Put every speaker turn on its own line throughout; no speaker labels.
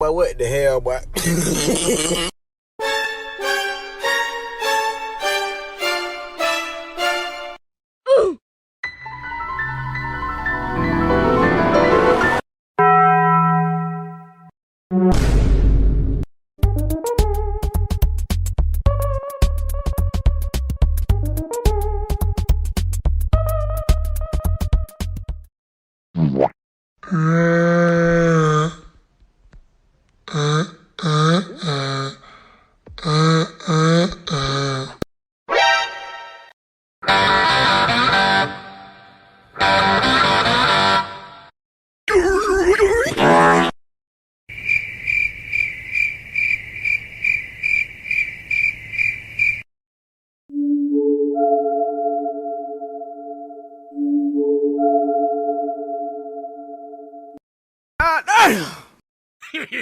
But what the hell, boy?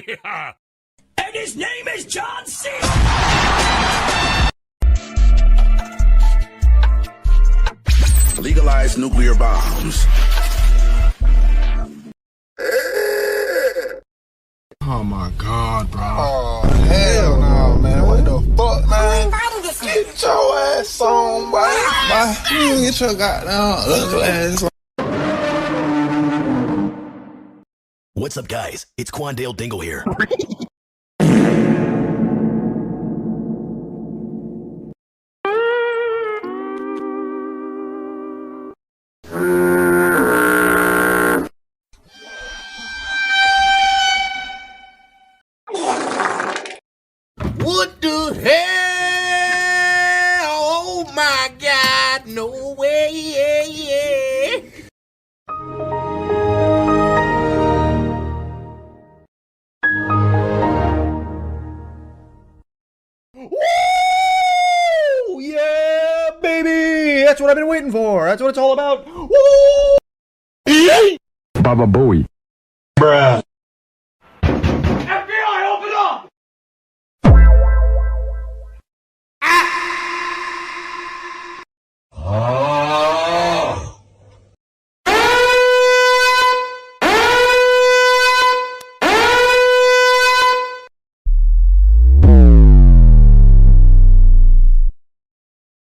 Yeah. And his name is John C.
Legalize nuclear bombs.
Oh my God, bro.
Oh, hell no, man. What the fuck, man? Get your ass on, boy. You get your goddamn ugly ass on.
What's up, guys? It's Quandale Dingle here.
What the hell? Oh my God, no way.
Woo! Yeah, baby! That's what I've been waiting for. That's what it's all about. Woo!
Baba Booey. Bruh.